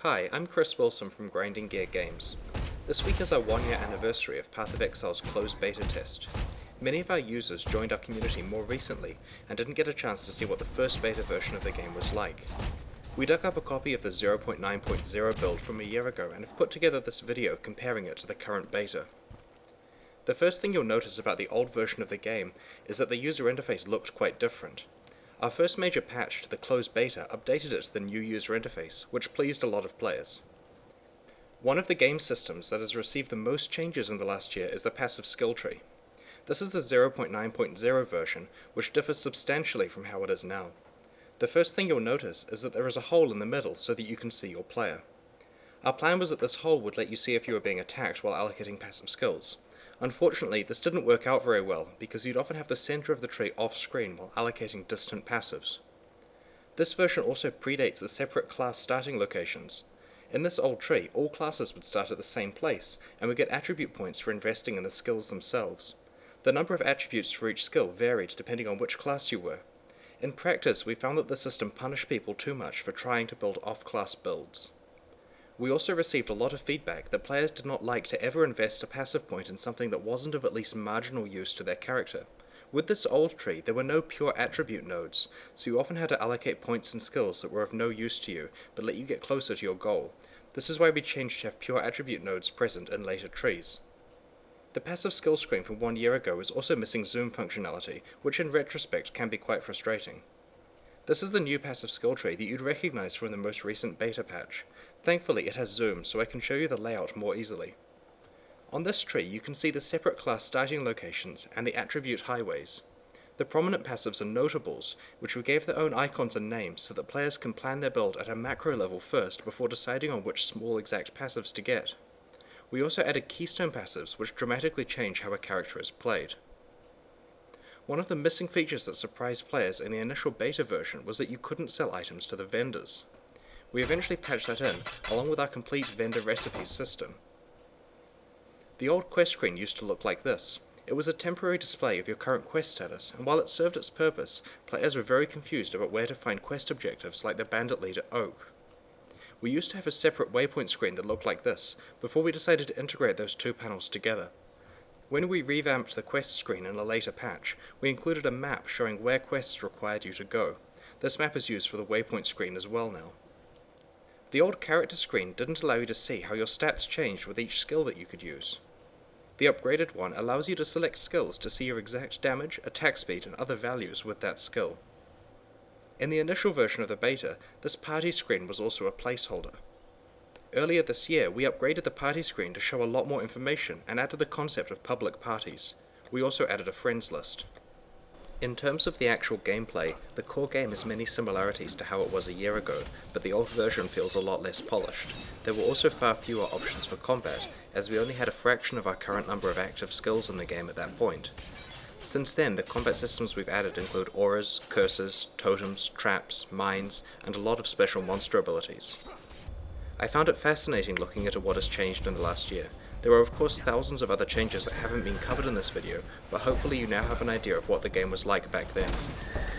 Hi, I'm Chris Wilson from Grinding Gear Games. This week is our 1-year anniversary of Path of Exile's closed beta test. Many of our users joined our community more recently and didn't get a chance to see what the first beta version of the game was like. We dug up a copy of the 0.9.0 build from a year ago and have put together this video comparing it to the current beta. The first thing you'll notice about the old version of the game is that the user interface looked quite different. Our first major patch to the closed beta updated it to the new user interface, which pleased a lot of players. One of the game systems that has received the most changes in the last year is the passive skill tree. This is the 0.9.0 version, which differs substantially from how it is now. The first thing you'll notice is that there is a hole in the middle so that you can see your player. Our plan was that this hole would let you see if you were being attacked while allocating passive skills. Unfortunately, this didn't work out very well, because you'd often have the center of the tree off-screen while allocating distant passives. This version also predates the separate class starting locations. In this old tree, all classes would start at the same place, and would get attribute points for investing in the skills themselves. The number of attributes for each skill varied depending on which class you were. In practice, we found that the system punished people too much for trying to build off-class builds. We also received a lot of feedback that players did not like to ever invest a passive point in something that wasn't of at least marginal use to their character. With this old tree, there were no pure attribute nodes, so you often had to allocate points and skills that were of no use to you, but let you get closer to your goal. This is why we changed to have pure attribute nodes present in later trees. The passive skill screen from 1 year ago is also missing zoom functionality, which in retrospect can be quite frustrating. This is the new passive skill tree that you'd recognize from the most recent beta patch. Thankfully it has zoom, so I can show you the layout more easily. On this tree you can see the separate class starting locations and the attribute highways. The prominent passives are notables, which we gave their own icons and names so that players can plan their build at a macro level first before deciding on which small exact passives to get. We also added keystone passives, which dramatically change how a character is played. One of the missing features that surprised players in the initial beta version was that you couldn't sell items to the vendors. We eventually patched that in, along with our complete vendor recipes system. The old quest screen used to look like this. It was a temporary display of your current quest status, and while it served its purpose, players were very confused about where to find quest objectives like the bandit leader Oak. We used to have a separate waypoint screen that looked like this, before we decided to integrate those two panels together. When we revamped the quest screen in a later patch, we included a map showing where quests required you to go. This map is used for the waypoint screen as well now. The old character screen didn't allow you to see how your stats changed with each skill that you could use. The upgraded one allows you to select skills to see your exact damage, attack speed, and other values with that skill. In the initial version of the beta, this party screen was also a placeholder. Earlier this year, we upgraded the party screen to show a lot more information and added the concept of public parties. We also added a friends list. In terms of the actual gameplay, the core game has many similarities to how it was a year ago, but the old version feels a lot less polished. There were also far fewer options for combat, as we only had a fraction of our current number of active skills in the game at that point. Since then, the combat systems we've added include auras, curses, totems, traps, mines, and a lot of special monster abilities. I found it fascinating looking at what has changed in the last year. There are of course thousands of other changes that haven't been covered in this video, but hopefully you now have an idea of what the game was like back then.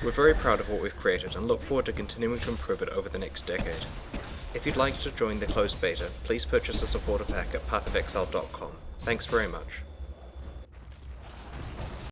We're very proud of what we've created and look forward to continuing to improve it over the next decade. If you'd like to join the closed beta, please purchase a supporter pack at pathofexile.com. Thanks very much.